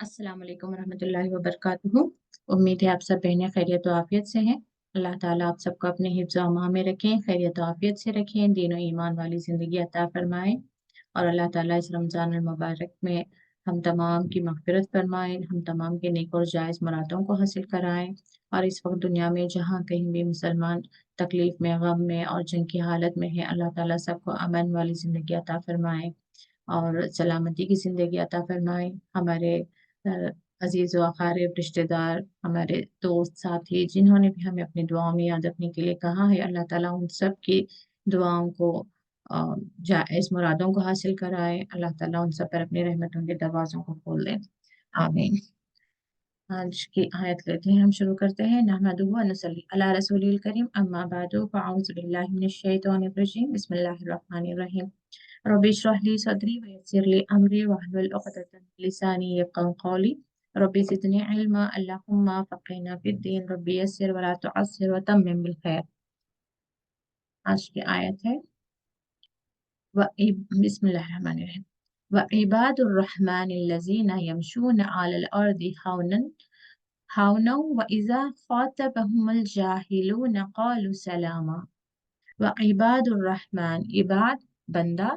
अस्सलाम वालेकुम रहमतुल्लाहि व बरकातुहू। उम्मीद है आप सब बहनें खैरियत व आफियत से हैं। अल्लाह ताला आप सबको अपने हिफ्ज़ व अमान में रखें, खैरियत व आफियत से रखें, दीन व ईमान वाली ज़िंदगी अता फरमाएँ और अल्लाह ताला इस रमज़ान मुबारक में हम तमाम की मग़फ़िरत फरमाएँ, हम तमाम के नेक और जायज़ मुरादों को हासिल कराएँ। और इस वक्त दुनिया में जहाँ कहीं भी मुसलमान तकलीफ़ में, गम में और जंग की हालत में है, अल्लाह ताला सबको अमन वाली ज़िंदगी अता फरमाएँ और सलामती की ज़िंदगी अता फरमाएँ। हमारे अ, अज़ीज़ व अक़ारिब, रिश्तेदार, हमारे दोस्त, साथी जिन्होंने भी हमें अपनी दुआओं में याद रखने के लिए कहा है, अल्लाह ताला उन सब की दुआओं को जायज़ मुरादों को हासिल कराए। अल्लाह ताला उन सब पर अपनी रहमतों के दरवाज़ों को खोल दे। आमीन। आज की आयत लेते हैं, हम शुरू करते हैं। नहमदुहु व नसल्ली अला रसूलिल करीम, अम्मा बअदु, फ़अऊज़ु बिल्लाहि मिनश शैतानिर रजीम, बिस्मिल्लाहिर रहमानिर रहीम। रब्बि इश्रह ली सदरी व यस्सिर ली अमरी वहलुल उक़दतम मिन लिसानी यफ़क़हू क़ौली। रब्बि ज़िदनी इल्मा, अल्लाहुम्मा फ़क़्हिना फ़िद्दीन, रब्बि यस्सिर व ला तुअस्सिर व तम्मिम बिल खैर। आज की आयत है बिस्मिल्लाहिर रहमानिर रहीम। व इबादुर रहमानिल्लज़ीना यमशूना अलल अर्दि हौनन व इज़ा ख़ातबहुमुल जाहिलून क़ालू सलामा। व इबादुर रहमान, इबाद बंदा,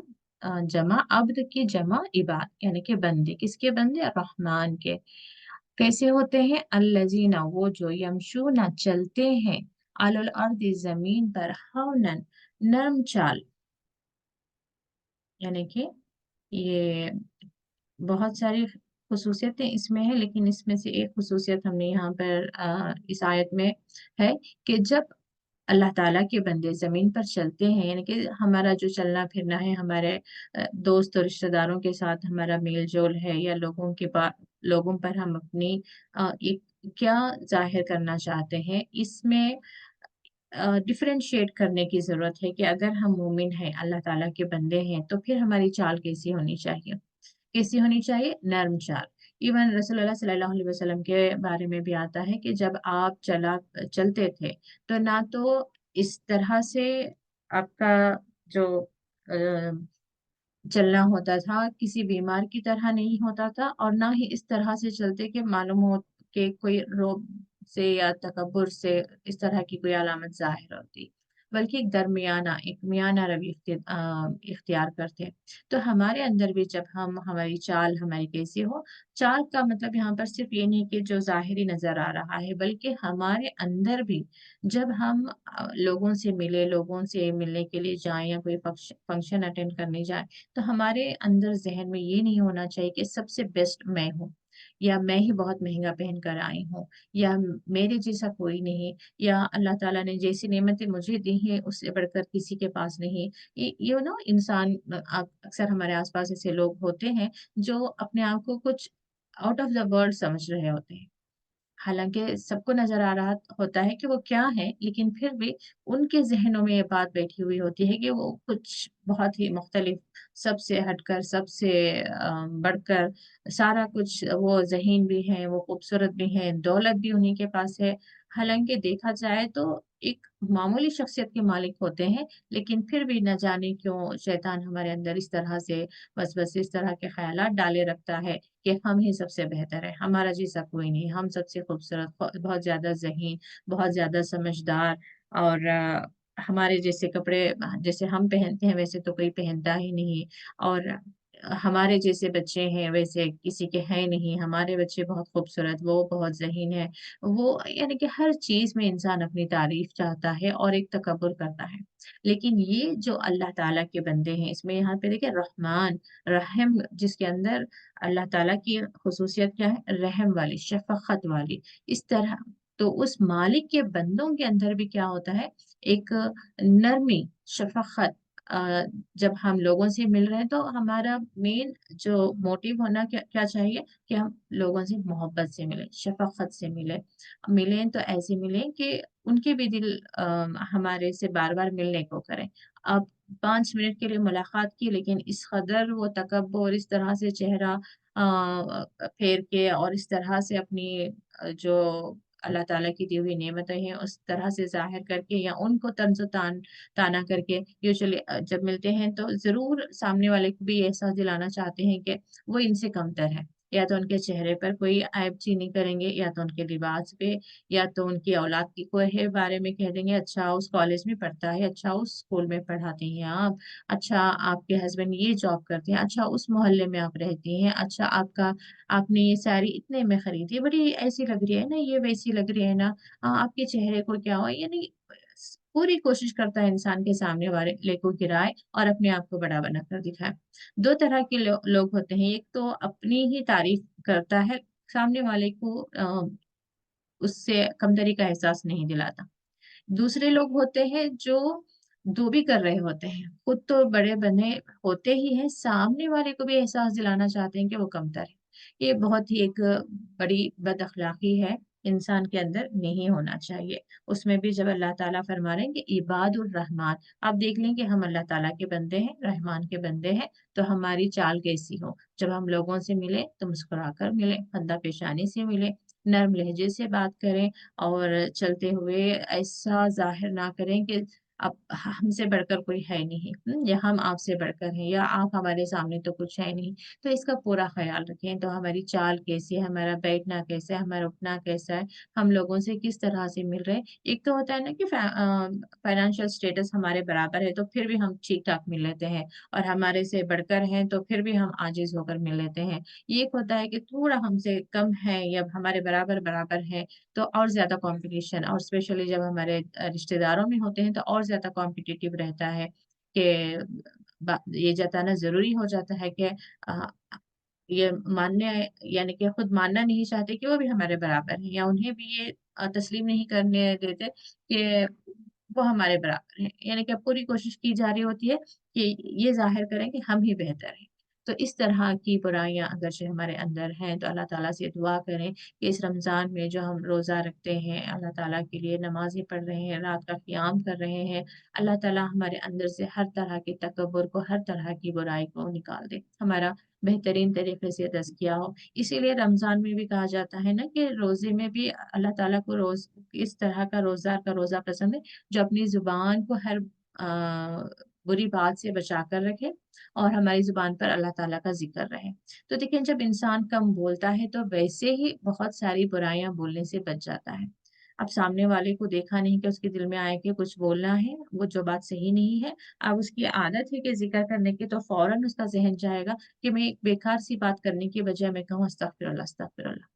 जमा अब्द की जमा इबाद यानी कि बंदे। किसके बंदे? रहमान के। कैसे होते हैं? अल्लज़ीना, वो जो, यमशूना चलते हैं, अलल अर्दि जमीन पर, हौनन नरम चाल, यानी कि ये बहुत सारी ख़ुसूसियतें इसमें हैं, लेकिन इसमें से एक ख़ुसूसियत हमने यहाँ पर इस आयत में है कि जब अल्लाह ताला के बंदे ज़मीन पर चलते हैं, यानी कि हमारा जो चलना-फिरना है, हमारे दोस्त और रिश्तेदारों के साथ हमारा मेल-जोल है, या लोगों पर हम अपनी एक क्या ज़ाहिर करना चाहते हैं, इसमें डिफ़रेंशिएट करने की ज़रूरत है कि अगर हम मोमिन हैं, अल्लाह ताला के बंदे हैं, तो फिर हमारी चाल कैसी होनी चाहिए? कैसी होनी चाहिए? नर्म चाल। इवन रसूलुल्लाह सल्लल्लाहु अलैहि वसल्लम के बारे में भी आता है कि जब आप चलते थे, तो ना तो इस तरह से आपका जो अ, चलना होता था, किसी बीमार की तरह नहीं होता था, और ना ही इस तरह से चलते कि मालूम हो कि कोई रोब से या तकब्बुर से इस तरह की कोई अलामत ज़ाहिर होती, बल्कि एक दरमियाना, एक मियाना रवै इख्तियार करते। तो हमारे अंदर भी जब हमारी चाल हमारी कैसी हो, चाल का मतलब यहाँ पर सिर्फ़ ये नहीं कि जो ज़ाहिरी नज़र आ रहा है, बल्कि हमारे अंदर भी जब हम लोगों से मिलने के लिए जाएँ या कोई फंक्शन अटेंड करने जाएँ, तो हमारे अंदर ज़हन में ये नहीं होना चाहिए कि सबसे बेस्ट मैं हूँ, या मैं ही बहुत महँगा पहन कर आई हूँ, या मेरे जैसा कोई नहीं, या अल्लाह ताला ने जैसी नेमतें मुझे दी हैं उससे बढ़कर किसी के पास नहीं। इंसान अक्सर हमारे आस-पास ऐसे लोग होते हैं जो अपने आप को कुछ आउट ऑफ द वर्ल्ड समझ रहे होते हैं। हालाँकि सबको नज़र आ रहा होता है कि वो क्या है, लेकिन फिर भी उनके ज़हनों में ये बात बैठी हुई होती है कि वो कुछ बहुत ही मुख़्तलिफ़, सबसे हटकर, सबसे बढ़कर सारा कुछ, वो ज़हीन भी हैं, वो खूबसूरत भी हैं, दौलत भी उन्हीं के पास है। हालाँकि देखा जाए तो एक मामूली शख़्सियत के मालिक होते हैं, लेकिन फिर भी न जाने क्यों शैतान हमारे अंदर इस तरह से वसवसे, इस तरह के ख़यालात डाले रखता है कि हम ही सबसे बेहतर हैं, हमारा जैसा कोई नहीं, हम सबसे खूबसूरत, बहुत ज़्यादा ज़हीन, बहुत ज़्यादा समझदार, और हमारे जैसे कपड़े जैसे हम पहनते हैं वैसे तो कोई पहनता ही नहीं, और हमारे जैसे बच्चे हैं वैसे किसी के हैं नहीं, हमारे बच्चे बहुत खूबसूरत, वो बहुत ज़हीन है। वो यानी कि हर चीज़ में इंसान अपनी तारीफ़ चाहता है और एक तकब्बुर करता है। लेकिन ये जो अल्लाह ताला के बंदे हैं, इसमें यहाँ पे देखिए रहमान, रहम, जिसके अंदर अल्लाह ताला की ख़ुसूसियत क्या है? रहम वाली, शफ़क़त वाली। इस तरह तो उस मालिक के बंदों के अंदर भी क्या होता है? एक नरमी, शफ़क़त। जब हम लोगों से मिल रहे हैं तो हमारा मेन जो मोटिव होना क्या क्या चाहिए कि हम लोगों से मोहब्बत से मिलें, शफ़क़त से मिलें। मिलें तो ऐसे मिलें कि उनके भी दिल हमारे से बार-बार मिलने को करें। अब 5 मिनट के लिए मुलाकात की, लेकिन इस कदर वो तकब्बुर, इस तरह से चेहरा फेर के और इस तरह से अपनी जो अल्लाह ताला की दी हुई नेमतें हैं, उस तरह से ज़ाहिर करके या उनको ताना करके यूजुअली जब मिलते हैं तो ज़रूर सामने वाले को भी ये एहसास दिलाना चाहते हैं कि वो इनसे कमतर है, या तो उनके चेहरे पर कोई ऐब चीनी करेंगे, या तो उनके लिबास पे, या तो उनकी औलाद की कोई बारे में कह देंगे, अच्छा उस कॉलेज में पढ़ता है, अच्छा उस स्कूल में पढ़ाती हैं आप, अच्छा आपके हस्बैंड ये जॉब करते हैं, अच्छा उस मोहल्ले में आप रहती हैं, अच्छा आपने ये साड़ी इतने में खरीदी, बड़ी ऐसी लग रही है ना, ये वैसी लग रही है ना, आपके चेहरे को क्या हुआ, यानी पूरी कोशिश करता है इंसान के सामने वाले को गिराए और अपने आप को बड़ा बना कर दिखाए। दो तरह के लोग होते हैं, एक तो अपनी ही तारीफ करता है, सामने वाले को उससे कमतरी का एहसास नहीं दिलाता। दूसरे लोग होते हैं जो जो भी कर रहे होते हैं, खुद तो बड़े बने होते ही हैं, सामने वाले को भी एहसास दिलाना चाहते हैं कि वो कमतर है। ये बहुत ही एक बड़ी बदअखलाक़ी है, इंसान के अंदर नहीं होना चाहिए। उसमें भी जब अल्लाह ताला फरमा रहे हैं कि इबादुर रहमान, आप देख लें कि हम अल्लाह ताला के बंदे हैं, रहमान के बंदे हैं, तो हमारी चाल कैसी हो? जब हम लोगों से मिलें तो मुस्कुराकर मिलें, खंदा पेशानी से मिलें, नर्म लहजे से बात करें, और चलते हुए ऐसा ज़ाहिर ना करें कि अब हमसे बढ़कर कोई है नहीं, या हम आपसे बढ़कर हैं, या आप हमारे सामने तो कुछ है नहीं। तो इसका पूरा ख़्याल रखें, तो हमारी चाल कैसी है, हमारा बैठना कैसा है, हमारा उठना कैसा है, हम लोगों से किस तरह से मिल रहे हैं। एक तो होता है ना कि फाइनेंशियल स्टेटस हमारे बराबर है, तो फिर भी हम ठीक-ठाक मिल लेते हैं, और हमारे से बढ़कर हैं, तो फिर भी हम आजिज़ होकर मिल लेते हैं। ये एक होता है कि थोड़ा हमसे कम है या हमारे बराबर है, तो और ज़्यादा कॉम्पिटिशन, और स्पेशली जब हमारे रिश्तेदारों में होते हैं तो और ज़्यादा कॉम्पिटिटिव रहता है कि ये जताना ज़रूरी हो जाता है कि अ, ये मानने, यानी कि खुद मानना नहीं चाहते कि वो भी हमारे बराबर हैं, या उन्हें भी ये तस्लीम नहीं करने देते कि वो हमारे बराबर हैं। यानी कि पूरी कोशिश की जा रही होती है कि ये ज़ाहिर करें कि हम ही बेहतर हैं। तो इस तरह की बुराइयाँ अगरचे हमारे अंदर हैं, तो अल्लाह ताला से दुआ करें कि इस रमज़ान में जो हम रोज़ा रखते हैं, अल्लाह ताला के लिए नमाज़ें पढ़ रहे हैं, रात का क़ियाम कर रहे हैं, अल्लाह ताला हमारे अंदर से हर तरह के तकब्बुर को, हर तरह की बुराई को निकाल दे। हमारा बेहतरीन तरीके से तज़किया हो। इसीलिए रमज़ान में भी कहा जाता है ना कि रोज़े में भी अल्लाह ताला को इस तरह का रोज़ा पसंद है, जो अपनी ज़ुबान को हर बुरी बात से बचा कर रखे, और हमारी ज़ुबान पर अल्लाह ताला का ज़िक्र रहे। तो देखिए, जब इंसान कम बोलता है तो वैसे ही बहुत सारी बुराइयाँ बोलने से बच जाता है। अब सामने वाले को देखा नहीं कि उसके दिल में आया कि कुछ बोलना है, वो जो बात सही नहीं है, अब उसकी आदत है कि ज़िक्र करने की, तो फ़ौरन उसका ज़हन जाएगा कि मैं एक बेकार सी बात करने की बजाय मैं कहूँ अस्तग़फ़िरुल्लाह, अस्तग़फ़िरुल्लाह।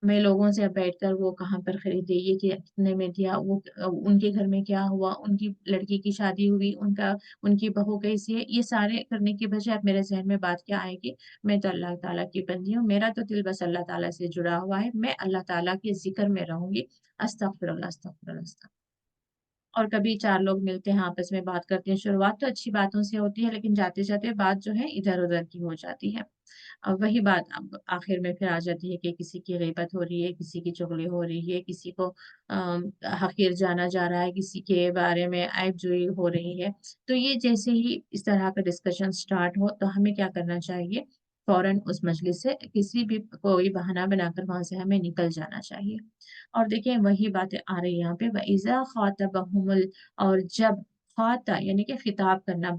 मैं लोगों से अब बैठकर वो कहाँ पर खरीदे, ये क्या कितने में दिया, उनके घर में क्या हुआ, उनकी लड़की की शादी हुई, उनकी बहू कैसी है, ये सारे करने की बजाय अब मेरे ज़हन में बात क्या आएगी, मैं तो अल्लाह ताला की बंदी हूँ, मेरा तो दिल बस अल्लाह ताला से जुड़ा हुआ है, मैं अल्लाह ताला के ज़िक्र में रहूँगी, अस्तग़फ़िरुल्लाह, अस्तग़फ़िरुल्लाह, और कभी 4 लोग मिलते हैं, आपस में बात करते हैं, शुरुआत तो अच्छी बातों से होती है, लेकिन जाते-जाते बात जो है इधर-उधर की हो जाती है। अब वही बात अब आखिर में फिर आ जाती है कि किसी की ग़ीबत हो रही है, किसी की चुगली हो रही है, किसी को हक़ीर जाना जा रहा है, किसी के बारे में ऐब-जोई हो रही है। तो ये जैसे ही इस तरह का डिस्कशन स्टार्ट हो, तो हमें क्या करना चाहिए, फ़ौरन उस मजलिस से किसी भी कोई बहाना बनाकर वहाँ से हमें निकल जाना चाहिए। और देखिए, वही बातें आ रही है यहाँ पे, वइज़ा ख़ातबहुमुल, और जब ख़ाता यानी कि ख़िताब करना,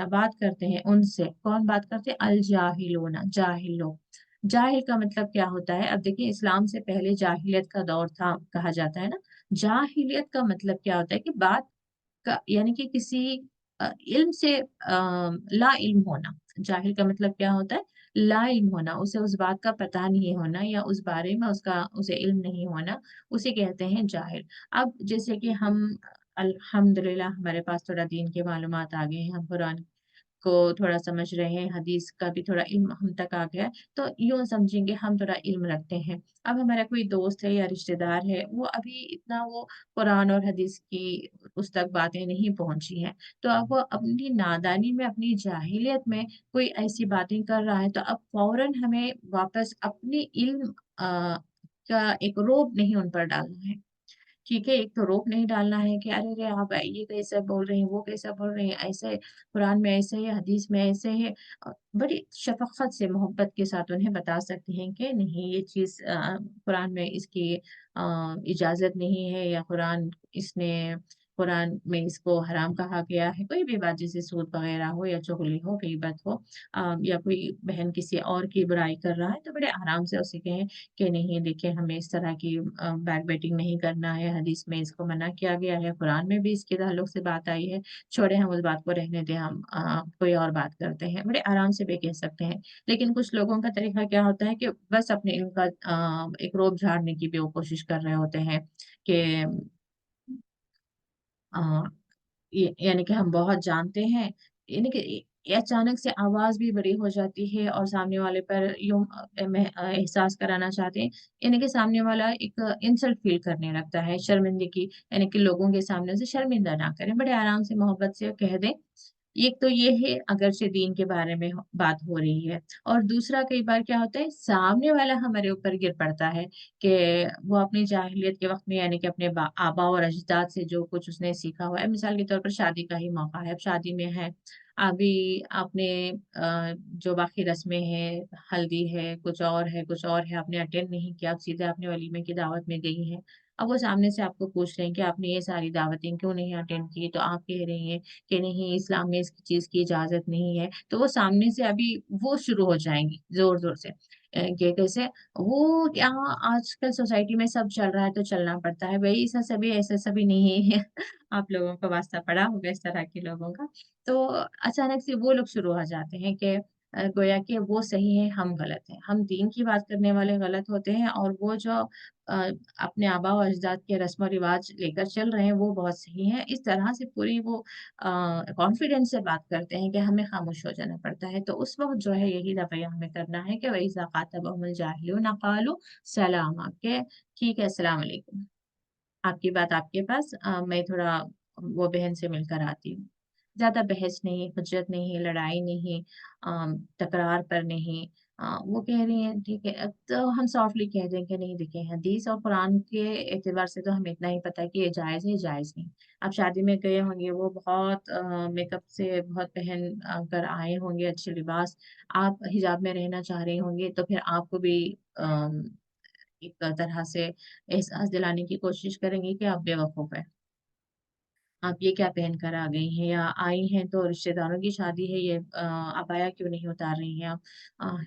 बात करते हैं उनसे, कौन बात करते हैं? अल जाहिलूना, जाहिल लोग। जाहिल का मतलब क्या होता है? अब देखिए, इस्लाम से पहले जाहिलियत का दौर था, कहा जाता है ना। जाहिलियत का मतलब क्या होता है कि बात का, यानी कि किसी इल्म से ला इल्म होना। जाहिल का मतलब क्या होता है? ला इल्म होना, उसे उस बात का पता नहीं होना, या उस बारे में उसे इल्म नहीं होना, उसे कहते हैं जाहिल। अब जैसे कि हम अल्हम्दुलिल्लाह हमारे पास थोड़ा दीन की मालूमात आ गई हैं, हम कुरान को थोड़ा समझ रहे हैं, हदीस का भी थोड़ा इल्म हम तक आ गया है, तो यूँ समझेंगे हम थोड़ा इल्म रखते हैं। अब हमारा कोई दोस्त है या रिश्तेदार है, वो अभी इतना वो कुरान और हदीस की उस तक बातें नहीं पहुँची हैं, तो अब वो अपनी नादानी में, अपनी जाहिलियत में कोई ऐसी बातें कर रहा है, तो अब फ़ौरन हमें वापस अपनी इल्म का एक रोब नहीं उन पर डालना है। ठीक है, एक तो रोक नहीं डालना है कि अरे रे! आप ये कैसे बोल रही हैं, वो कैसा बोल रही हैं, ऐसे कुरान में ऐसे है, हदीस में ऐसे है। बड़ी शफ़क़त से, मोहब्बत के साथ उन्हें बता सकते हैं कि नहीं, ये चीज़ कुरान में इसकी इजाज़त नहीं है, या कुरान इसने कुरान में इसको हराम कहा गया है। कोई भी बात जैसे सूद वग़ैरह हो या चुगली हो, ग़ीबत हो या कोई बहन किसी और की बुराई कर रहा है तो बड़े आराम से उसे कहें कि नहीं देखिए हमें इस तरह की बैकबिटिंग नहीं करना है, हदीस में इसको मना किया गया है, कुरान में भी इसके ताल्लुक से बात आई है, छोड़े हम उस बात को रहने दें हम कोई और बात करते हैं, बड़े आराम से भी कह सकते हैं। लेकिन कुछ लोगों का तरीका क्या होता है कि बस अपने इल्म का एक रोब झाड़ने की भी वो कोशिश कर रहे होते हैं कि अ, यानी कि हम बहुत जानते हैं, यानी कि ये अचानक से आवाज़ भी बड़ी हो जाती है और सामने वाले पर यूँ एहसास कराना चाहते हैं, यानी कि सामने वाला एक इंसल्ट फ़ील करने लगता है, शर्मिंदगी यानी कि लोगों के सामने उसे शर्मिंदा ना करें, बड़े आराम से मोहब्बत से कह दें। एक तो ये है अगरचे दीन के बारे में बात हो रही है और दूसरा कई बार क्या होता है सामने वाला हमारे ऊपर गिर पड़ता है कि वो अपनी जाहिलियत के वक़्त में यानी कि अपने आबा और अजदाद से जो कुछ उसने सीखा हुआ है, मिसाल के तौर पर शादी का ही मौका है, अब शादी में है, अभी आपने जो बाकी रस्में हैं, हल्दी है, कुछ और है, आपने अटेंड नहीं किया, आप सीधे आपने वलीमे की दावत में गई हैं। अब वो सामने से आपको पूछ रहे हैं कि आपने ये सारी दावतें क्यों नहीं अटेंड की? तो आप कह रही हैं कि नहीं इस्लाम में इस चीज़ की इजाज़त नहीं है। तो वो सामने से अभी वो शुरू हो जाएँगी ज़ोर-ज़ोर से कि कैसे वो क्या आजकल सोसाइटी में सब चल रहा है तो चलना पड़ता है। भई ऐसा सभी नहीं है। आप लोगों को वास्ता पड़ा होगा इस तरह के लोगों का। तो अचानक से वो लोग शुरू हो जाते हैं कि गोया कि वो सही है, हम गलत हैं। हम दीन की बात करने वाले गलत होते हैं और वो जो अ, अपने आबा और अजदाद के रस्म और रिवाज लेकर चल रहे हैं वो बहुत सही है। इस तरह से पूरी वो कॉन्फिडेंस से बात करते हैं कि हमें खामोश हो जाना पड़ता है। तो उस वक़्त जो है यही रवैया हमें करना है कि वइज़ा ख़ातबहुमुल जाहिलून क़ालू सलामा के ठीक है, अस्सलाम वालेकुम। आपकी बात आपके पास मैं थोड़ा वो बहन से मिलकर आती हूँ। ज़्यादा बहस नहीं, हुज्जत नहीं, लड़ाई नहीं तकरार पर नहीं वो कह रही हैं ठीक है तो हम सॉफ्टली कह दें कि नहीं देखिए हदीस और कुरान के एतबार से तो हमें इतना ही पता है कि ये जायज़ है, ये जायज़ नहीं। आप शादी में गए होंगे, वो बहुत मेकअप से बहुत पहन कर आए होंगे अच्छे लिबास, आप हिजाब में रहना चाह रही होंगी, तो फिर आपको भी अम एक तरह से एहसास दिलाने की कोशिश करेंगे कि आप बेवकूफ़ हैं। आप ये क्या पहन कर आ गई हैं या आई हैं तो रिश्तेदारों की शादी है ये अबाया क्यों नहीं उतार रही हैं आप?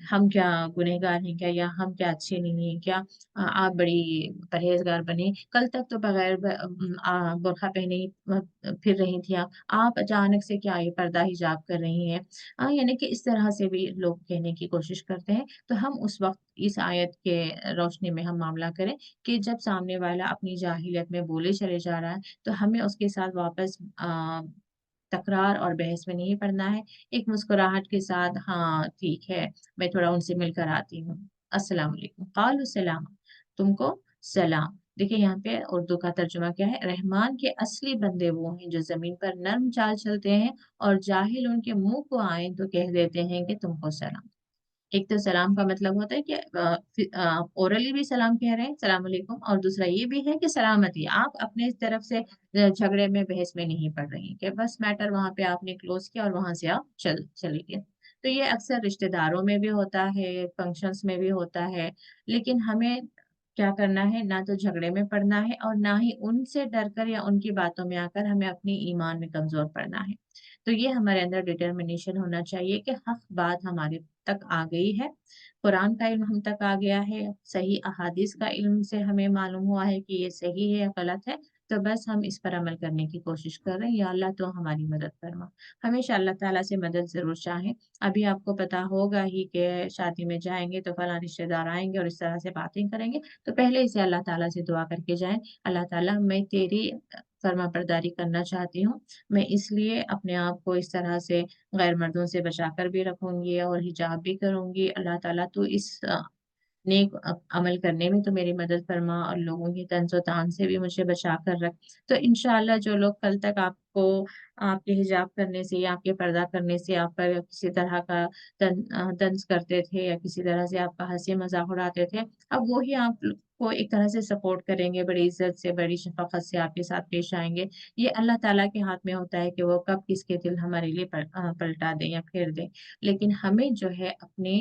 हम क्या गुनहगार हैं क्या या हम क्या अच्छे नहीं हैं क्या? आप बड़ी परहेज़गार बने, कल तक तो बगैर बुर्का पहने ही फिर रही थी आप। आप अचानक से क्या ये पर्दा हिजाब कर रही हैं? यानी कि इस तरह से भी लोग कहने की कोशिश करते हैं। तो हम उस वक़्त इस आयत के रोशनी में हम मामला करें कि जब सामने वाला अपनी जाहिलियत में बोले चले जा रहा है तो हमें उसके साथ वापस तकरार और बहस में नहीं पड़ना है। एक मुस्कुराहट के साथ हाँ, ठीक है, मैं थोड़ा उनसे मिलकर आती हूँ। अस्सलाम वालेकुम, क़ालू सलाम, तुमको सलाम। देखिए यहाँ पे उर्दू का तर्जुमा क्या है, रहमान के असली बंदे वो हैं जो ज़मीन पर नर्म चाल चलते हैं और जाहिल उनके मुँह को आएँ तो कह देते हैं कि तुमको सलाम। एक तो सलाम का मतलब होता है कि ओरली भी सलाम कह रहे हैं, सलाम अलैकुम और दूसरा ये भी है कि सलामती। आप अपने इस तरफ से झगड़े में, बहस में नहीं पड़ रही हैं कि बस मैटर वहाँ पे आपने क्लोज़ किया और वहाँ से आप चली गई। तो ये अक्सर रिश्तेदारों में भी होता है, फंक्शंस में भी होता है, लेकिन हमें क्या करना है, ना तो झगड़े में पड़ना है और ना ही उनसे डरकर या उनकी बातों में आकर हमें अपनी ईमान में कमज़ोर पड़ना है। तो ये हमारे अंदर डिटर्मिनेशन होना चाहिए कि हक़ बात हमारे तक आ गई है, कुरान का इल्म हम तक आ गया है, सही अहादीस का इल्म से हमें मालूम हुआ है कि ये सही है या गलत है, तो बस हम इस पर अमल करने की कोशिश कर रहे हैं, या अल्लाह तो हमारी मदद फरमा। हमेशा अल्लाह ताला से मदद ज़रूर चाहें। अभी आपको पता होगा ही कि शादी में जाएँगे तो फलाँ रिश्तेदार आएँगे और इस तरह से बातें करेंगे, तो पहले ही से अल्लाह ताला से दुआ करके जाएँ, अल्लाह ताला मैं तेरी फर्माबरदारी करना चाहती हूँ, मैं इसलिए अपने आप को इस तरह से गैर मर्दों से बचाकर भी रखूँगी और हिजाब भी करूँगी। अल्लाह ताला तू इस नेक अमल करने में तो मेरी मदद फरमा और लोगों की तंज़-ओ-तान से भी मुझे बचा कर रख। तो इंशाअल्लाह जो लोग कल तक आपको आपके हिजाब करने से या आपके पर्दा करने से आप पर किसी तरह का तंज़ करते थे या किसी तरह से आपका हँसी-मज़ाक उड़ाते थे, अब वो ही आप को एक तरह से सपोर्ट करेंगे, बड़ी इज़्ज़त से, बड़ी शफ़क़त से आपके साथ पेश आएँगे। ये अल्लाह ताला के हाथ में होता है कि वो कब किसके दिल हमारे लिए पलटा दें या फेर दें। लेकिन हमें जो है अपने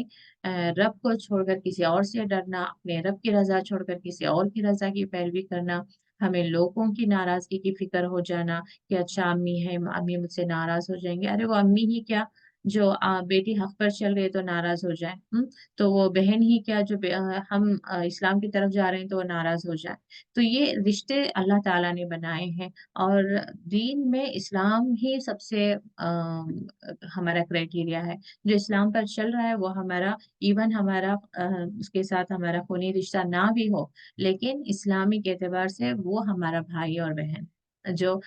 रब को छोड़कर किसी और से डरना, अपने रब की रज़ा छोड़कर किसी और की रज़ा की पैरवी करना, हमें लोगों की नाराज़गी की फ़िक्र हो जाना कि अच्छा अम्मी है, अम्मी मुझसे नाराज़ हो जाएँगे। अरे वो अम्मी ही क्या जो बेटी हक़ पर चल रही है तो नाराज़ हो जाए, हुँ? तो वो बहन ही क्या जो हम इस्लाम की तरफ जा रहे हैं तो वो नाराज़ हो जाए। तो ये रिश्ते अल्लाह ताला ने बनाए हैं और दीन में इस्लाम ही सबसे हमारा क्राइटेरिया है। जो इस्लाम पर चल रहा है वो हमारा इवन हमारा उसके साथ हमारा खूनी रिश्ता ना भी हो, लेकिन इस्लामिक एतबार से वो हमारा भाई और बहन, जो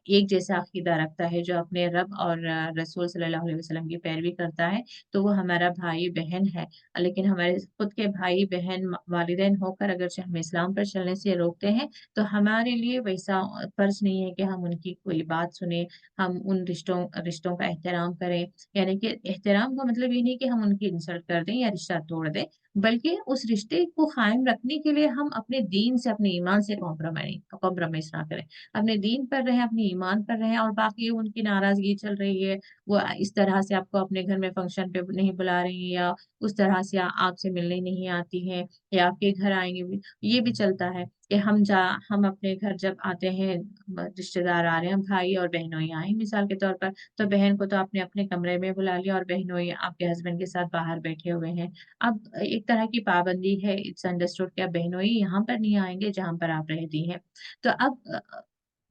एक जैसा अक़ीदा रखता है, जो अपने रब और रसूल सल्लल्लाहु अलैहि वसल्लम की पैरवी करता है, तो वो हमारा भाई-बहन है। लेकिन हमारे खुद के भाई-बहन, वालिदैन होकर अगरचे हमें इस्लाम पर चलने से रोकते हैं, तो हमारे लिए वैसा फ़र्ज़ नहीं है कि हम उनकी कोई बात सुनें, हम उन रिश्तों रिश्तों का एहतराम करें। यानी कि एहतराम का मतलब ये नहीं कि हम उनकी इंसल्ट कर दें या रिश्ता तोड़ दें, बल्कि उस रिश्ते को कायम रखने के लिए हम अपने दीन से, अपने ईमान से कॉम्प्रोमाइज़ ना करें। अपने दीन पर रहें, अपने ईमान पर रहें और बाकी उनकी नाराज़गी चल रही है, वो इस तरह से आपको अपने घर में फंक्शन पे नहीं बुला रही हैं या उस तरह से आपसे मिलने नहीं आती हैं या आपके घर आएँगी भी, ये भी चलता है कि हम अपने घर जब आते हैं, रिश्तेदार आ रहे हैं, भाई और बहनोई आए मिसाल के तौर पर, तो बहन को तो आपने अपने कमरे में बुला लिया और बहनोई आपके हस्बैंड के साथ बाहर बैठे हुए हैं। अब एक तरह की पाबंदी है, इट्स अंडरस्टूड कि अब बहनोई यहाँ पर नहीं आएँगे जहाँ पर आप रहती हैं। तो अब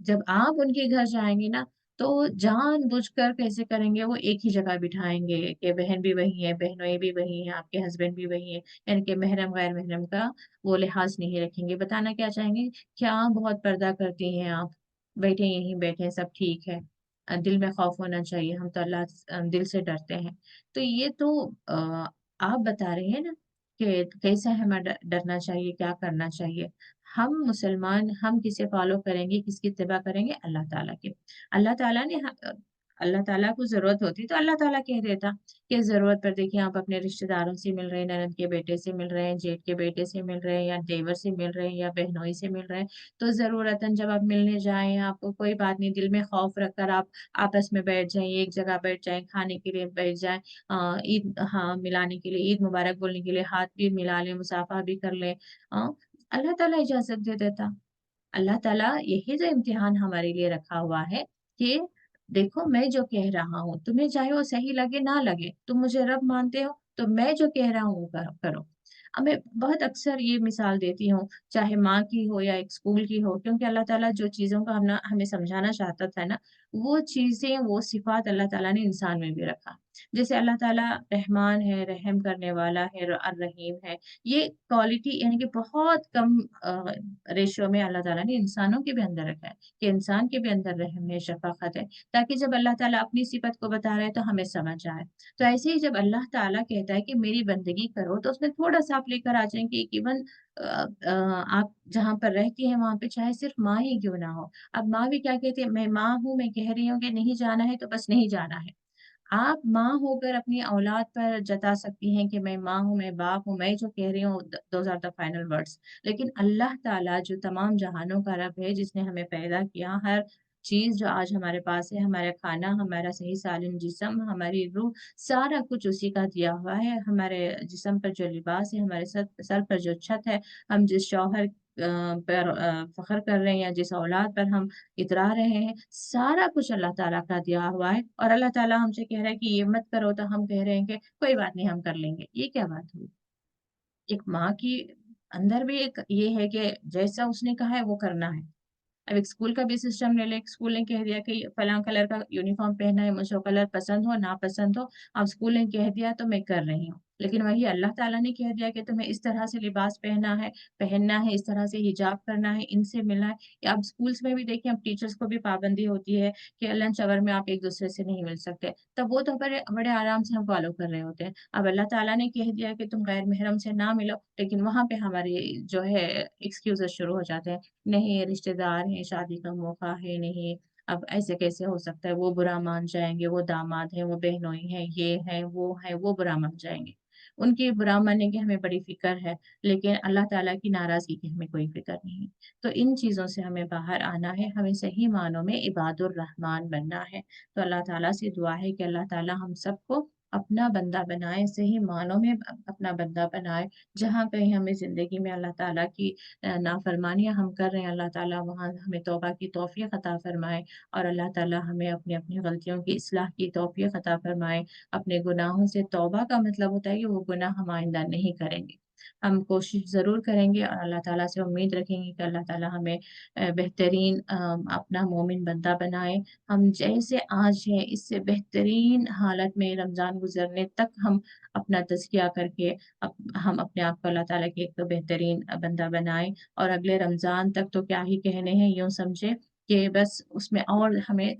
जब आप उनके घर जाएँगे ना, तो जानबूझकर कैसे करेंगे, वो एक ही जगह बिठाएँगे कि बहन भी वही है, बहनोई भी वही हैं, आपके हस्बैंड भी वही हैं, यानी कि महरम गैर महरम का वो लिहाज़ नहीं रखेंगे। बताना क्या चाहेंगे, क्या बहुत पर्दा करती हैं आप, बैठे यहीं बैठे सब ठीक है। दिल में खौफ होना चाहिए, हम तो दिल से डरते हैं। तो ये तो आप बता रहे हैं ना कि कैसे हमें डरना चाहिए, क्या करना चाहिए। हम मुसलमान, हम किसे फ़ॉलो करेंगे, किसकी इत्तिबा करेंगे? अल्लाह ताला की। अल्लाह ताला ने अल्लाह ताला को ज़रूरत होती तो अल्लाह ताला कह देता कि ज़रूरत पर देखिए आप अपने रिश्तेदारों से मिल रहे हैं, ननद के बेटे से मिल रहे हैं, जेठ के बेटे से मिल रहे हैं या देवर से मिल रहे हैं या बहनोई से मिल रहे हैं, तो ज़रूरतन जब आप मिलने जाएँ, आपको कोई बात नहीं, दिल में खौफ रखकर आप आपस में बैठ जाएँ, एक जगह बैठ जाएँ, खाने के लिए बैठ जाएँ, ईद हाँ, मिलाने के लिए, ईद मुबारक बोलने के लिए हाथ भी मिला लें, मुसाफ़ा भी कर लें। अ, अल्लाह ताला इजाज़त दे देता। अल्लाह ताला यही तो इम्तिहान हमारे लिए रखा हुआ है कि देखो मैं जो कह रहा हूँ, तुम्हें चाहे वो सही लगे ना लगे, तुम मुझे रब मानते हो, तो मैं जो कह रहा हूँ वो करो। अब मैं बहुत अक्सर ये मिसाल देती हूँ, चाहे माँ की हो या एक स्कूल की हो, क्योंकि अल्लाह ताला जो चीज़ों का हमें समझाना चाहता था ना, वो चीज़ें, वो सिफ़ात अल्लाह ताला ने इंसान में भी रखा। जैसे अल्लाह ताला रहमान है, रहम करने वाला है, अर्रहीम है, ये क्वालिटी यानी कि बहुत कम रेशियो में अल्लाह ताला ने इंसानों के भी अंदर रखा है, कि इंसान के भी अंदर रहम है, शफ़क़त है, ताकि जब अल्लाह ताला अपनी सिफ़त को बता रहे हैं तो हमें समझ आए। तो ऐसे ही जब अल्लाह ताला कहता है कि मेरी बंदगी करो, तो उसमें थोड़ा-सा आप लेकर आ जाएँ कि इवन आप जहाँ पर रहती हैं वहाँ पे चाहे सिर्फ़ माँ ही क्यों ना हो। अब माँ भी क्या कहती है, मैं माँ हूँ, मैं कह रही हूँ कि नहीं जाना है तो बस नहीं जाना है। आप माँ होकर अपनी औलाद पर जता सकती हैं कि मैं माँ हूँ, मैं बाप हूँ, मैं जो कह रही हूँ those are the final words. लेकिन अल्लाह ताला जो तमाम जहानों का रब है, जिसने हमें पैदा किया, हर चीज़ जो आज हमारे पास है, हमारा खाना, हमारा सही सालिम जिस्म, हमारी रूह, सारा कुछ उसी का दिया हुआ है। हमारे जिस्म पर जो लिबास है, हमारे सर सर पर जो छत है, हम जिस शौहर पर फ़ख्र कर रहे हैं या जिस औलाद पर हम इतरा रहे हैं, सारा कुछ अल्लाह ताला का दिया हुआ है और अल्लाह ताला हमसे कह रहा है कि ये मत करो, तो हम कह रहे हैं कि कोई बात नहीं हम कर लेंगे। ये क्या बात हुई? एक माँ की अंदर भी एक ये है कि जैसा उसने कहा है वो करना है। अब एक स्कूल का भी सिस्टम ले लें, एक स्कूल ने कह दिया कि फलाँ कलर का यूनिफ़ॉर्म पहनना है, मुझे वो कलर पसंद हो, नापसंद हो, अब स्कूल ने कह दिया तो मैं कर रही हूँ। लेकिन वही अल्लाह ताला ने कह दिया कि तुम्हें इस तरह से लिबास पहनना है, इस तरह से हिजाब करना है, इनसे मिलना है। या अब स्कूल्स में भी देखिए अब टीचर्स को भी पाबंदी होती है कि लंच आवर में आप एक-दूसरे से नहीं मिल सकते। तब वो तो बड़े बड़े आराम से हम फ़ॉलो कर रहे होते हैं। अब अल्लाह ताला ने कह दिया कि तुम गैर महरम से ना मिलो, लेकिन वहाँ पे हमारे जो है एक्सक्यूज़ेज़ शुरू हो जाते हैं। नहीं ये रिश्तेदार हैं, शादी का मौका है, नहीं अब ऐसे कैसे हो सकता है, वो बुरा मान जाएँगे, वो दामाद हैं, वो बहनोई हैं, ये हैं, वो बुरा मान जाएँगे। उनकी बुरा मानने की हमें बड़ी फ़िक्र है, लेकिन अल्लाह ताला की नाराज़गी की हमें कोई फ़िक्र नहीं है। तो इन चीज़ों से हमें बाहर आना है, हमें सही मानों में इबादुर रहमान बनना है। तो अल्लाह ताला से दुआ है कि अल्लाह ताला हम सबको अपना बंदा बनाए, सही मानों में अपना बंदा बनाए। जहाँ कहीं हमें ज़िंदगी में अल्लाह ताला की नाफरमानियाँ हम कर रहे हैं, अल्लाह ताला वहाँ हमें तौबा की तौफ़ीक़ अता फ़रमाए, और अल्लाह ताला हमें अपनी-अपनी गलतियों की इस्लाह की तौफ़ीक़ अता फ़रमाए। अपने गुनाहों से तौबा का मतलब होता है कि वो गुनाह हम आइंदा नहीं करेंगे। हम कोशिश ज़रूर करेंगे और अल्लाह ताला से उम्मीद रखेंगे कि अल्लाह ताला हमें बेहतरीन अपना मोमिन बंदा बनाए। हम जैसे आज हैं, इससे बेहतरीन हालत में रमज़ान गुज़रने तक हम अपना तज़किया करके हम अपने आप को अल्लाह ताला के एक तो बेहतरीन बंदा बनाएँ, और अगले रमज़ान तक तो क्या ही कहने हैं, यूँ समझें कि बस उसमें और हमें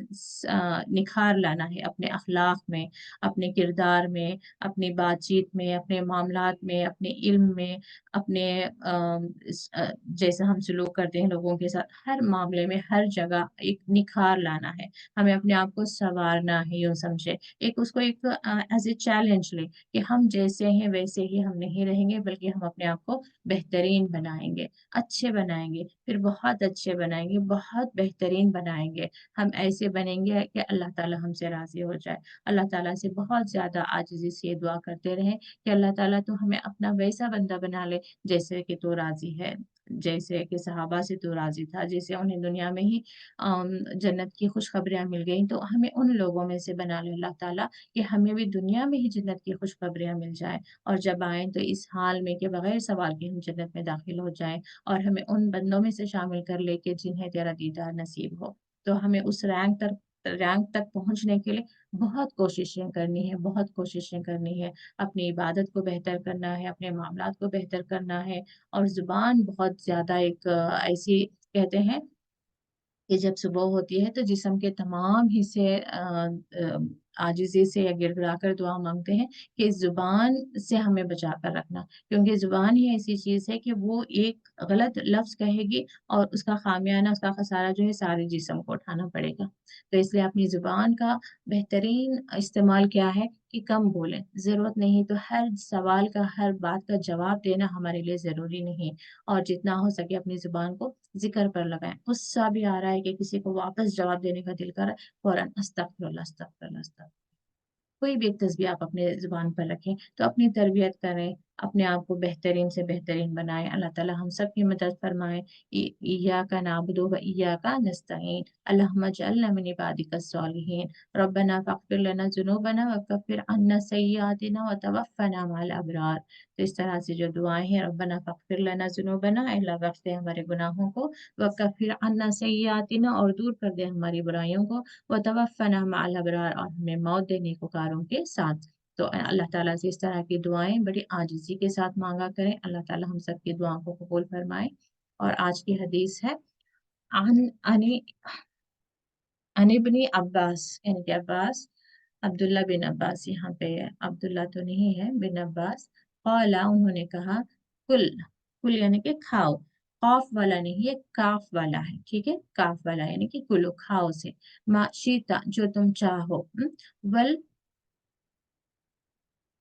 निखार लाना है अपने अख़लाक़ में, अपने किरदार में, अपनी बातचीत में, अपने मामलात में, अपने इल्म में, अपने जैसे हम सलूक करते हैं लोगों के साथ, हर मामले में, हर जगह एक निखार लाना है। हमें अपने आप को सँवारना है, यूँ समझें। एक उसको एक एज़ ए चैलेंज लें कि हम जैसे हैं वैसे ही हम नहीं रहेंगे, बल्कि हम अपने आप को बेहतरीन बनाएँगे, अच्छे बनाएँगे, फिर बहुत अच्छे बनाएँगे, बहुत बेहतरीन बनाएँगे। हम ऐसे बनेंगे कि अल्लाह ताला हमसे राज़ी हो जाए। अल्लाह ताला से बहुत ज़्यादा आजिज़ी से ये दुआ करते रहें कि अल्लाह ताला तू हमें अपना वैसा बंदा बना ले जैसे कि तू राज़ी है। जैसे कि सहाबा से तू राज़ी था, जैसे उन्हें दुनिया में ही जन्नत की खुशखबरियाँ मिल गईं, तो हमें उन लोगों में से बना ले अल्लाह ताला कि हमें भी दुनिया में ही जन्नत की खुशखबरियाँ मिल जाएँ, और जब आएँ तो इस हाल में कि बग़ैर सवाल के हम जन्नत में दाख़िल हो जाएँ, और हमें उन बंदों में से शामिल कर ले कि जिन्हें तेरा दीदार नसीब हो। तो हमें उस रैंक तक पहुँचने के लिए बहुत कोशिशें करनी है, बहुत कोशिशें करनी है। अपनी इबादत को बेहतर करना है, अपने मामलात को बेहतर करना है, और ज़ुबान बहुत ज़्यादा एक ऐसी कहते हैं कि जब सुबह होती है तो जिस्म के तमाम हिस्से आजिज़ी से या गिड़गिड़ाकर दुआ माँगते हैं कि इस ज़ुबान से हमें बचा कर रखना। क्योंकि ज़ुबान ही ऐसी चीज़ है कि वो एक गलत लफ़्ज़ कहेगी और उसका ख़ामियाना, उसका ख़सारा जो है सारे जिस्म को उठाना पड़ेगा। तो इसलिए अपनी ज़ुबान का बेहतरीन इस्तेमाल क्या है कि कम बोलें। ज़रूरत नहीं तो हर सवाल का, हर बात का जवाब देना हमारे लिए ज़रूरी नहीं, और जितना हो सके अपनी ज़ुबान को ज़िक्र पर लगाएँ। गुस्सा भी आ रहा है कि किसी को वापस जवाब देने का दिल कर रहा है, फ़ौरन अस्तग़फ़िरुल्लाह, अस्तग़फ़िरुल्लाह, कोई भी एक तस्बीह आप अपने ज़ुबान पर रखें, तो अपनी तरबियत करें, अपने आप को बेहतरीन से बेहतरीन बनाएँ। अल्लाह ताला हम सब की मदद फ़रमाए। इय्याका नअबुदु व इय्याका नस्तईन। अल्लाहुम्मा इजअलना मिन इबादिकस सालिहीन। रब्बना फ़ग़फ़िर लना ज़ुनूबना व कफ़्फ़िर अन्ना सय्यिआतिना व तवफ़्फ़ना मअल अबरार। तो इस तरह से जो दुआएँ हैं, रब्बना फ़ग़फ़िर लना ज़ुनूबना, ऐ अल्लाह बख्श दे हमारे गुनाहों को, व कफ़्फ़िर अन्ना सय्यिआतिना, और दूर कर दे हमारी बुराइयों को, व तवफ़्फ़ना मअल अबरार, और हमें मौत दे नेकोकारों के साथ। तो अल्लाह ताला से इस तरह की दुआएँ बड़ी आजिज़ी के साथ माँगा करें। अल्लाह ताला हम सब की दुआओं को कबूल फ़रमाए। और आज की हदीस है अन अनी अन इब्न अब्बास, यानी कि अब्बास, अब्दुल्ला बिन अब्बास, यहाँ पे अब्दुल्ला तो नहीं है, बिन अब्बास, क़ाला, उन्होंने कहा, कुल, कुल यानी कि खाओ, क़ाफ वाला नहीं है, काफ वाला है, ठीक है? काफ वाला यानी कि कुलो, खाओ से, मा शीता, जो तुम चाहो, वल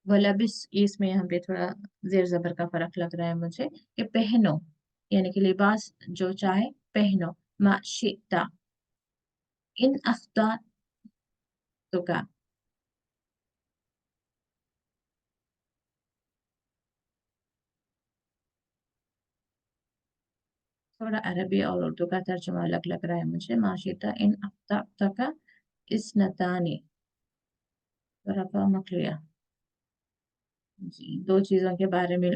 वलबिस, इसमें यहाँ पे थोड़ा ज़ेर ज़बर का फ़र्क लग रहा है मुझे, कि पहनो, यानी कि लिबास जो चाहे पहनो, मा शिता, इन अख़्तातुका, थोड़ा अरबी और उर्दू का तर्जुमा अलग लग रहा है मुझे, मा शिता इन अख़्तातका इस्नतानी, रफ़ा मक़लिया। जी, 2 चीज़ों के बारे में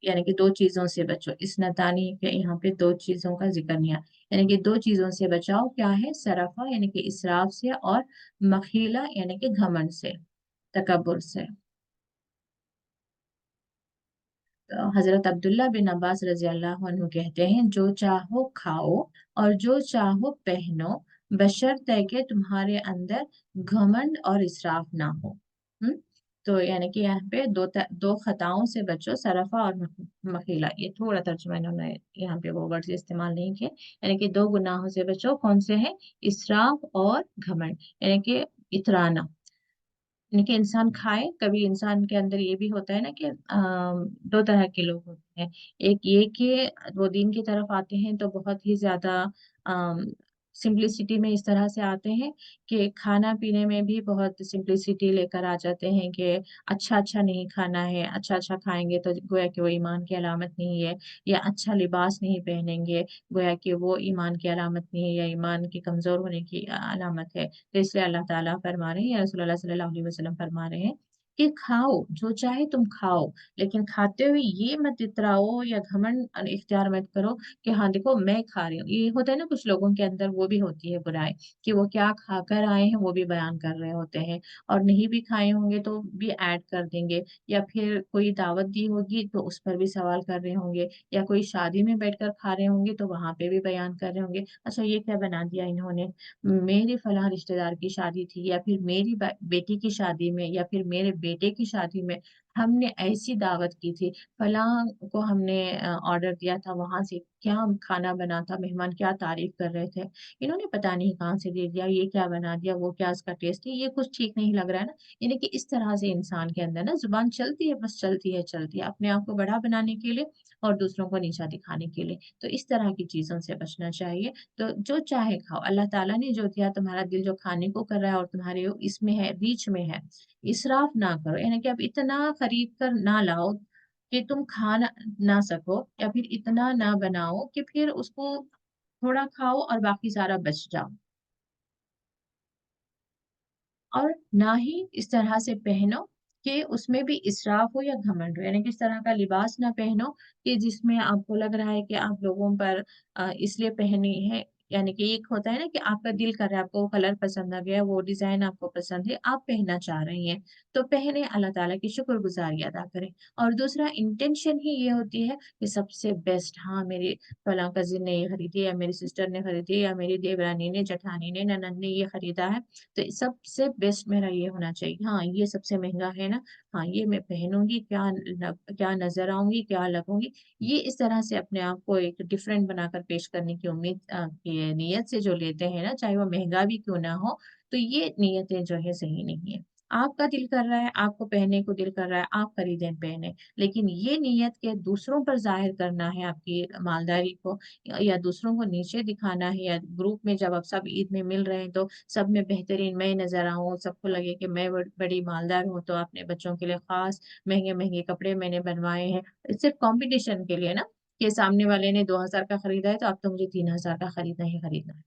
यानी कि 2 चीज़ों से बचो। इस्नतानी के यहाँ पे 2 चीज़ों का ज़िक्र नहीं आया। यानी कि 2 चीज़ों से बचाओ, क्या है? सरफ़ा यानी कि इसराफ से, और मख़ीला यानी कि घमंड से, तकब्बुर से। तो हज़रत अब्दुल्ला बिन अब्बास रज़ियल्लाहु अन्हु कहते हैं, जो चाहो खाओ और जो चाहो पहनो, बशर्ते कि तुम्हारे अंदर घमंड और इसराफ ना हो। हुँ? तो यानी कि यहाँ पे 2 खताओं से बचो, सरफ़ा और मखीला। ये थोड़ा तर्जुमा इन्होंने यहाँ पे वो वर्ड्स इस्तेमाल नहीं किए। यानी कि 2 गुनाहों से बचो, कौन से हैं? इसराफ और घमंड, यानी कि इतराना। यानी कि इंसान खाए, कभी इंसान के अंदर ये भी होता है ना कि 2 तरह के लोग होते हैं। एक ये कि वो दीन की तरफ आते हैं तो बहुत ही ज़्यादा अम, सिंप्लिसिटी में इस तरह से आते हैं कि खाना पीने में भी बहुत सिंप्लिसिटी लेकर आ जाते हैं कि अच्छा-अच्छा नहीं खाना है, अच्छा-अच्छा खाएँगे तो गोया कि वो ईमान की अलामत नहीं है, या अच्छा लिबास नहीं पहनेंगे, गोया कि वो ईमान की अलामत नहीं है या ईमान के कमज़ोर होने की अलामत है। तो इसलिए अल्लाह ताला फरमा रहे हैं या रसूलुल्लाह सल्लल्लाहु अलैहि वसल्लम फरमा रहे हैं कि खाओ, जो चाहे तुम खाओ, लेकिन खाते हुए ये मत इतराओ या घमंड इख्तियार मत करो कि हाँ, देखो मैं खा रही हूँ। ये होता है ना कुछ लोगों के अंदर वो भी होती है बुराई कि वो क्या खाकर आए हैं वो भी बयान कर रहे होते हैं और नहीं भी खाए होंगे तो भी ऐड कर देंगे या फिर कोई दावत दी होगी तो उस पर भी सवाल कर रहे होंगे या कोई शादी में बैठकर खा रहे होंगे तो वहाँ पे भी बयान कर रहे होंगे, अच्छा ये क्या बना दिया इन्होंने? मेरी फलाँ रिश्तेदार की शादी थी या फिर मेरी बेटी की शादी में या फिर मेरे बेटे की शादी में हमने ऐसी दावत की थी, फलाँ को हमने ऑर्डर दिया था, वहाँ से क्या खाना बना था, मेहमान क्या तारीफ़ कर रहे थे। इन्होंने पता नहीं कहाँ से दे दिया, ये क्या बना दिया, वो क्या इसका टेस्ट है, ये कुछ ठीक नहीं लग रहा है ना। यानी कि इस तरह से इंसान के अंदर ना ज़ुबान चलती है, बस चलती है, अपने आप को बड़ा बनाने के लिए और दूसरों को नीचा दिखाने के लिए। तो इस तरह की चीज़ों से बचना चाहिए। तो जो चाहे खाओ, अल्लाह ताला ने जो दिया तुम्हारा दिल जो खाने को कर रहा है और तुम्हारे इसमें है, रीच में है, इसराफ ना करो। यानी कि अब इतना खरीद कर ना लाओ कि तुम खा ना सको या फिर इतना ना बनाओ कि फिर उसको थोड़ा खाओ और बाकी सारा बच जाओ। और ना ही इस तरह से पहनो कि उसमें भी इसराफ हो या घमंड हो। यानी कि इस तरह का लिबास ना पहनो कि जिसमें आपको लग रहा है कि आप लोगों पर इसलिए पहनी है, यानी कि एक होता है ना कि आपका दिल कर रहा है, आपको वो कलर पसंद आ गया, वो डिज़ाइन आपको पसंद है, आप पहनना चाह रही हैं, तो पहने, अल्लाह ताला की शुक्रगुज़ारी अदा करें। और दूसरा इंटेंशन ही ये होती है कि सबसे बेस्ट, हाँ, मेरी फलाँ कज़िन ने ये खरीदी या मेरी सिस्टर ने खरीदी या मेरी देवरानी ने, जेठानी ने, ननंद ने ये खरीदा है, तो सबसे बेस्ट मेरा ये होना चाहिए, हाँ, ये सबसे महँगा है ना, हाँ, ये मैं पहनूँगी, क्या नज़र आऊँगी, क्या लगूँगी। ये इस तरह से अपने आप को एक डिफरेंट बनाकर पेश करने की उम्मीद की नीयत से जो लेते हैं ना, चाहे वो महँगा भी क्यों ना हो, तो ये नीयतें जो है सही नहीं है। आपका दिल कर रहा है, आपको पहनने को दिल कर रहा है, आप खरीदें, पहनें। लेकिन ये नीयत के दूसरों पर ज़ाहिर करना है आपकी मालदारी को या दूसरों को नीचे दिखाना है या ग्रुप में जब आप सब ईद में मिल रहे हैं तो सब में बेहतरीन मैं नज़र आऊँ, सबको लगे कि मैं बड़ी मालदार हूँ, तो अपने बच्चों के लिए ख़ास महँगे-महँगे कपड़े मैंने बनवाए हैं। सिर्फ़ कॉम्पिटिशन के लिए ना, कि सामने वाले ने 2000 का खरीदा है, तो अब तो मुझे 3000 का खरीदना ही खरीदना है।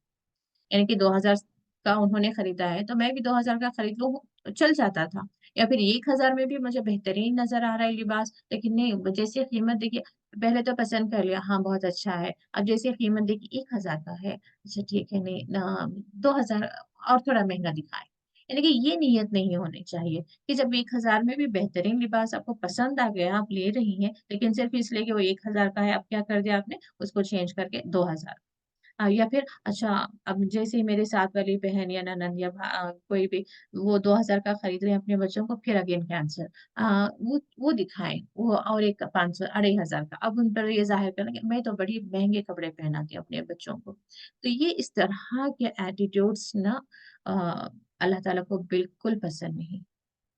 यानी कि 2000 का उन्होंने खरीदा है, तो मैं भी 2000 का खरीद लूँ, चल जाता था। या फिर 1000 में भी मुझे बेहतरीन नज़र आ रहा है लिबास, लेकिन नहीं, जैसे कीमत देखिए, पहले तो पसंद कर लिया, हाँ, बहुत अच्छा है। अब जैसे कीमत देखी 1000 का है, अच्छा ठीक है, नहीं ना 2000 और थोड़ा महँगा दिखाएँ। यानी कि ये नीयत नहीं होनी चाहिए कि जब 1000 में भी बेहतरीन लिबास आपको पसंद आ गया, आप ले रही हैं, लेकिन सिर्फ़ इसलिए कि वो 1000 का है, अब क्या कर दिया आपने? उसको चेंज करके 2000 या फिर अच्छा, अब जैसे ही मेरे साथ वाली बहन या ननद या कोई भी वो 2000 का खरीद रहे हैं अपने बच्चों को, फिर अगेन कैंसल। वो दिखाएँ, वो और एक 500 2500 का। अब उन पर ये ज़ाहिर करें कि मैं तो बड़ी महँगे कपड़े पहनाती हूँ अपने बच्चों को। तो ये इस तरह के एटीट्यूड्स ना अ, अल्लाह ताला को बिल्कुल पसंद नहीं।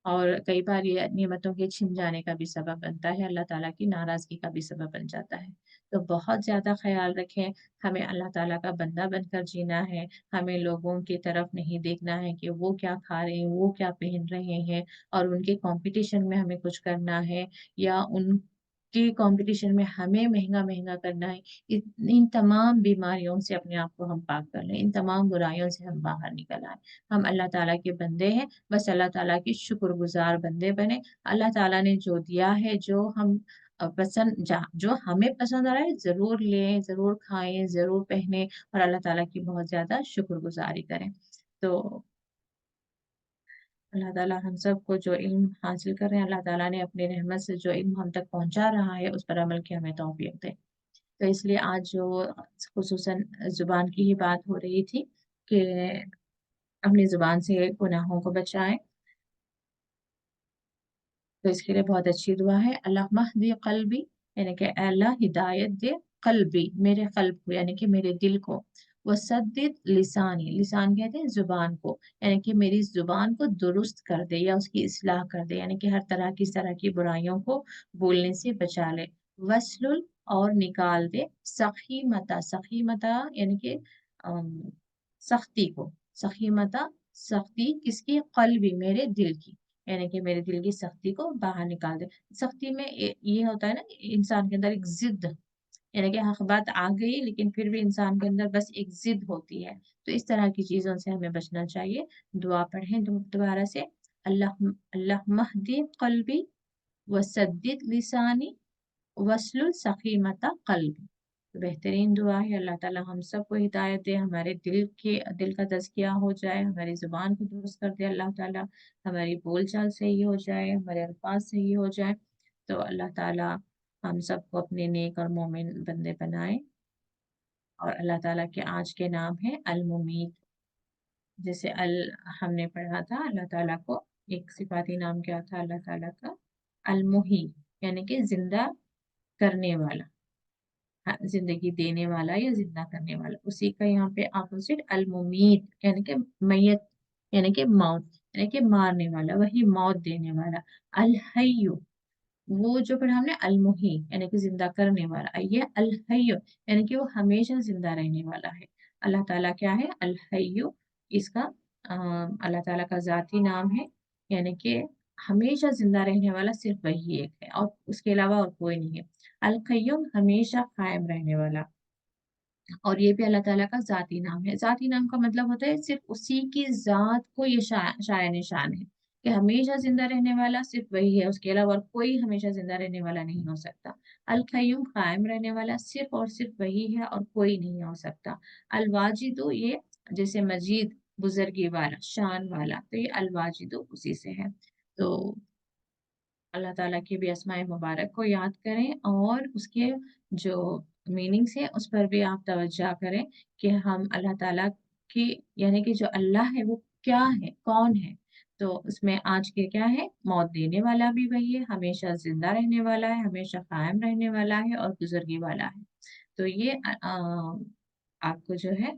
और कई बार ये नेमतों के छिन जाने का भी सबब बनता है, अल्लाह ताला की नाराज़गी का भी सबब बन जाता है। तो बहुत ज़्यादा ख़्याल रखें, हमें अल्लाह ताला का बंदा बनकर जीना है, हमें लोगों की तरफ नहीं देखना है कि वो क्या खा रहे हैं, वो क्या पहन रहे हैं और उनके कॉम्पिटिशन में हमें कुछ करना है या उनके कॉम्पिटिशन में हमें महँगा-महँगा करना है। इन तमाम बीमारियों से अपने आप को हम पाक कर लें, इन तमाम बुराइयों से हम बाहर निकल आएँ। हम अल्लाह ताला के बंदे हैं, बस अल्लाह ताला की शुक्रगुज़ार बंदे बने। अल्लाह ताला ने जो दिया है, जो हम जो हमें पसंद आ रहा है, ज़रूर लें, ज़रूर खाएँ, ज़रूर पहनें और अल्लाह ताला की बहुत ज़्यादा शुक्रगुज़ारी करें। तो अल्लाह ताला हम सबको जो इल्म हासिल कर रहे हैं, अल्लाह ताला ने अपनी रहमत से जो इल्म हम तक पहुँचा रहा है, उस पर अमल की हमें तौफ़ीक दे। तो इसलिए आज जो ख़ुसूसन ज़ुबान की ही बात हो रही थी कि अपनी ज़ुबान से गुनाहों को बचाएँ। तो इसके लिए बहुत अच्छी दुआ है, अल्लाहुम्मा हदी क़ल्बी, यानी कि ऐ अल्लाह हिदायत दे क़ल्बी, मेरे क़ल्ब को, यानी कि मेरे दिल को, वसद्दिद लिसानी, लिसान कहते हैं ज़ुबान को, यानी कि मेरी ज़ुबान को दुरुस्त कर दे या उसकी इस्लाह कर दे, यानी कि हर तरह की इस तरह की बुराइयों को बोलने से बचा ले। वस्लुल, और निकाल दे, सख़ीमता, सख़ीमता यानी कि सख्ती को, सखीमता सख्ती किसकी, क़ल्बी मेरे दिल की, यानी कि मेरे दिल की सख्ती को बाहर निकाल दे। सख्ती में ये होता है ना, इंसान के अंदर एक जिद, यानी कि हक बात आ गई लेकिन फिर भी इंसान के अंदर बस एक जिद होती है। तो इस तरह की चीज़ों से हमें बचना चाहिए। दुआ पढ़ें दोबारा से, अल्लाह अल्लाहुम्महदी क़ल्बी वसद्दिद लिसानी वस्लुल सकीमता क़ल्बी। तो बेहतरीन दुआ है, अल्लाह ताला हम सबको हिदायत दे, हमारे दिल का तज़किया हो जाए, हमारी ज़ुबान को दुरुस्त कर दे अल्लाह ताला, हमारी बोलचाल सही हो जाए, हमारे अल्फाज़ सही हो जाए। तो अल्लाह ताला हम सबको अपने नेक और मोमिन बंदे बनाए। और अल्लाह ताला के आज के नाम हैं अल-मुमीत। जैसे हमने पढ़ा था, अल्लाह ताला को एक सिफ़ाती नाम क्या था अल्लाह ताला का? अल-मुही, यानी कि ज़िंदा करने वाला। हाँ, ज़िंदगी देने वाला या ज़िंदा करने वाला। उसी का यहाँ पे अपोज़िट अल-मुमीत, यानी कि मैयत, यानी कि मौत, यानी कि मारने वाला, वही मौत देने वाला। अल-हय्यु, वो जो पढ़ा हमने अल-मुही, यानी कि ज़िंदा करने वाला। ये अल-हय्यु, यानी कि वो हमेशा ज़िंदा रहने वाला है। अल्लाह ताला क्या है? अल-हय्यु, इसका अल्लाह ताला का ज़ाती नाम है, यानी कि हमेशा ज़िंदा रहने वाला सिर्फ़ वही एक है और उसके अलावा और कोई नहीं है। अल-क़य्यूम, हमेशा कायम रहने वाला। और ये भी अल्लाह ताला का ज़ाती नाम है। ज़ाती नाम का मतलब होता है सिर्फ़ उसी की ज़ात को ये शाया-निशान है, कि हमेशा ज़िंदा रहने वाला सिर्फ़ वही है, उसके अलावा और कोई हमेशा ज़िंदा रहने वाला नहीं हो सकता। अल-क़य्यूम, कायम रहने वाला सिर्फ़ और सिर्फ़ वही है और कोई नहीं हो सकता। अल-वाजिदु, ये जैसे मजीद, बुज़ुर्गी वाला, शान वाला, तो ये अल-वाजिदु उसी से है। तो अल्लाह ताला के भी अस्माए मुबारक को याद करें और उसके जो मीनिंग्स हैं उस पर भी आप तवज्जो करें कि हम अल्लाह ताला की, यानी कि जो अल्लाह है वो क्या है, कौन है? तो उसमें आज के क्या है? मौत देने वाला भी वही है, हमेशा ज़िंदा रहने वाला है, हमेशा कायम रहने वाला है और बुज़ुर्गी वाला है। तो ये आपको जो है,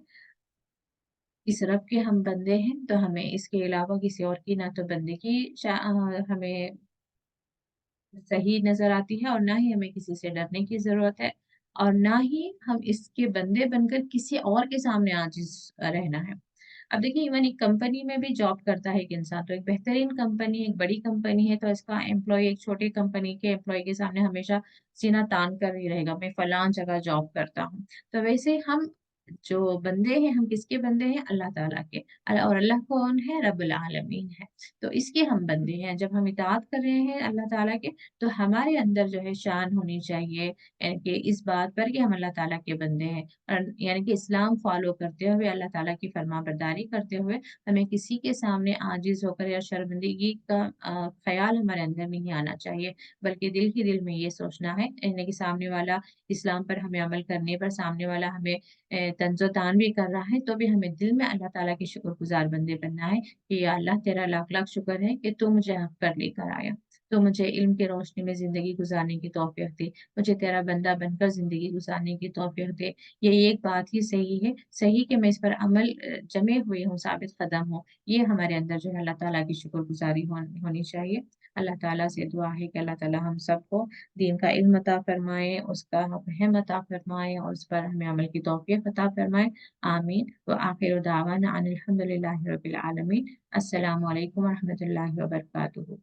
इस रब के हम बंदे हैं, तो हमें इसके अलावा किसी और की ना तो बंदे की हमें सही नज़र आती है और ना ही हमें किसी से डरने की ज़रूरत है और ना ही हम इसके बंदे बनकर किसी और के सामने आजिज़ रहना है। अब देखिए, इवन एक कंपनी में भी जॉब करता है एक इंसान, तो एक बेहतरीन कंपनी, एक बड़ी कंपनी है, तो इसका एम्प्लॉयी एक छोटी कंपनी के एम्प्लॉयी के सामने हमेशा सीना तान कर ही रहेगा, मैं फलाँ जगह जॉब करता हूँ। तो वैसे हम जो बंदे हैं, हम किसके बंदे हैं? अल्लाह ताला के। और अल्लाह कौन है? रब्बुल आलमीन है। तो इसके हम बंदे हैं। जब हम इताअत कर रहे हैं अल्लाह ताला के, तो हमारे अंदर जो है शान होनी चाहिए, यानी कि इस बात पर कि हम अल्लाह ताला के बंदे हैं। और यानी कि इस्लाम फ़ॉलो करते हुए, अल्लाह ताला की फ़रमाबरदारी करते हुए, हमें किसी के सामने आजिज़ होकर या शर्मिंदगी का ख़्याल हमारे अंदर नहीं आना चाहिए, बल्कि दिल ही दिल में ये सोचना है, यानी कि सामने वाला इस्लाम पर हमें अमल करने पर, सामने वाला हमें तंज़ो-तान भी कर रहा है, तो भी हमें दिल में अल्लाह ताला के शुक्रगुज़ार बंदे बनना है कि या अल्लाह, तेरा लाख-लाख शुक्र है कि तू मुझे हक़ पर लेकर आया। तो मुझे इल्म की रोशनी में ज़िंदगी गुज़ारने की तौफ़ीक़ दे, मुझे तेरा बंदा बनकर ज़िंदगी गुज़ारने की तौफ़ीक़ दे। ये एक बात ही सही है, सही कि मैं इस पर अमल जमे हुए हूँ, साबित कदम हूँ। ये हमारे अंदर जो है अल्लाह ताला की शुक्रगुज़ारी होनी चाहिए। अल्लाह ताला से दुआ है कि अल्लाह ताला हम सबको दीन का इल्म अता फ़रमाए, उसका फ़हम अता फ़रमाए और उस पर हमें अमल की तौफ़ीक़ अता फ़रमाए। आमीन। व आखिरु दावाना अनिल हम्दुलिल्लाहि रब्बिल आलमीन। अस्सलामु अलैकुम व रहमतुल्लाहि व बरकातुहू।